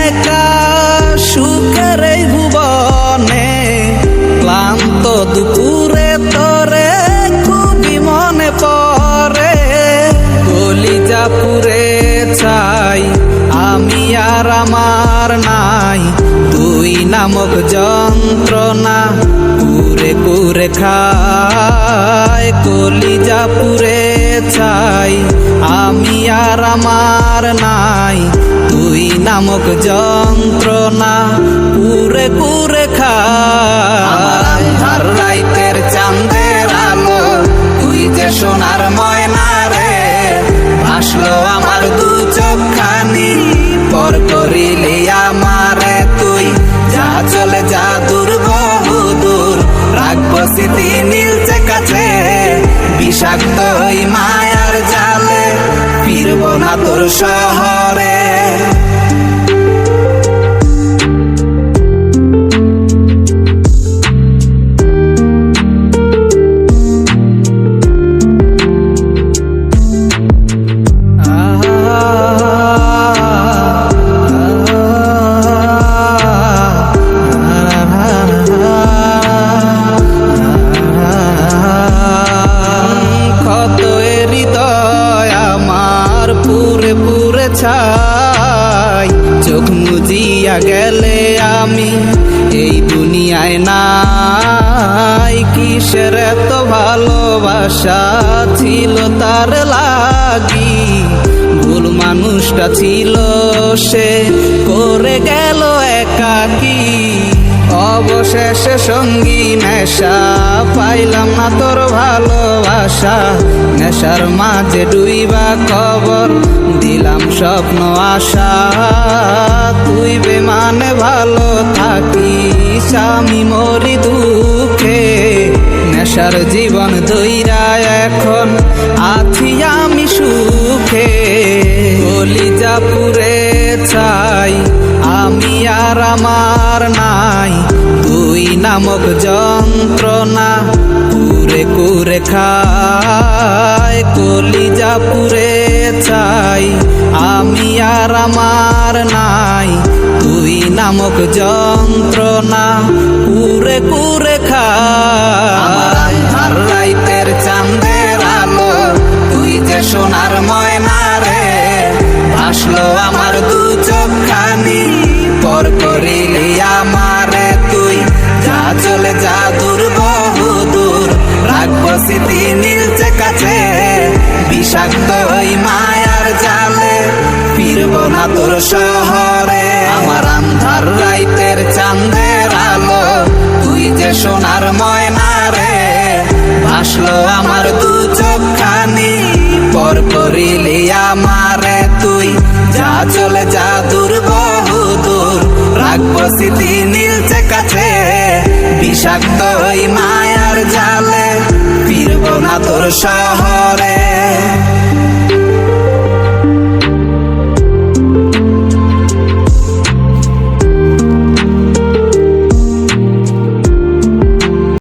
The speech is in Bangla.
একা সুখের এই ভুবনে, ক্লান্ত দুপুরে তোরে খুবই মনে পড়ে। কলিজা পুরে চাই আমি আর আমার নাই, তুই নামক যন্ত্রণা পুরে পুরে খায়। কলিজা পুরে চাই আমি আর আমার নাই, তুই নামক যন্ত্রণা পুরে পুরে খায়। আমার আন্ধার রাইতের চাঁদের আলো, তুই যে সোনার ময়না রে, ভাসলো আমার দু চোখখানি, পর করিলি আমারে তুই। যা চলে যা দূর বহু দূর, রাখবো স্মৃতি নীলচে কাছে, বিষাক্ত ওই মায়ার জালে ফিরবো না তোর শহরে। চোখ মুজিয়া গেলে আমি এই দুনিয়ায় নাই, কিসের এত ভালোবাসা ছিল তার লাগি। ভুল মানুষটা ছিল সে, করে গেল একাকী। অবশেষে সঙ্গী নেশা, পাইলাম না তোর ভালোবাসা। নেশার মাঝে ডুইবা কবর দিলাম স্বপ্ন আশা, তুই বেমানে ভালো থাকিস আমি মরি দুঃখে। নেশার জীবন ধইরা এখন আছি আমি সুখে। কলিজা পুরে চাই আমি আর আমার নাই, তুই নামক যন্ত্রণা পুরে পুরে খায়। কলিজা পুরে চাই আমি আর আমার নাই, তুই নামক যন্ত্রণা পুরে পুরে খায়। আমার আন্ধার রাইতের চাঁদের আলো, তুই যে সোনার ময়না রে, ভাসলো আমার দু চোখখানি, পর করিলি আমারে তুই। যা চলে যা দূর বহু দূর, রাখবো স্মৃতি নীলচে কাছে, বিষাক্ত ওই মায়ার জালে ফিরবো না তোর শহরে। আমার আন্ধার রাইতের চাঁদের আলো, তুই যে সোনার ময়না রে, ভাসলো আমার দু চোখখানি, পর করিলি আমারে তুই। যা চলে যা দূর বহু দূর, রাখবো স্মৃতি নীলচে কাছে, বিষাক্ত ওই মায়ার জালে ফিরবো না তোর শহরে।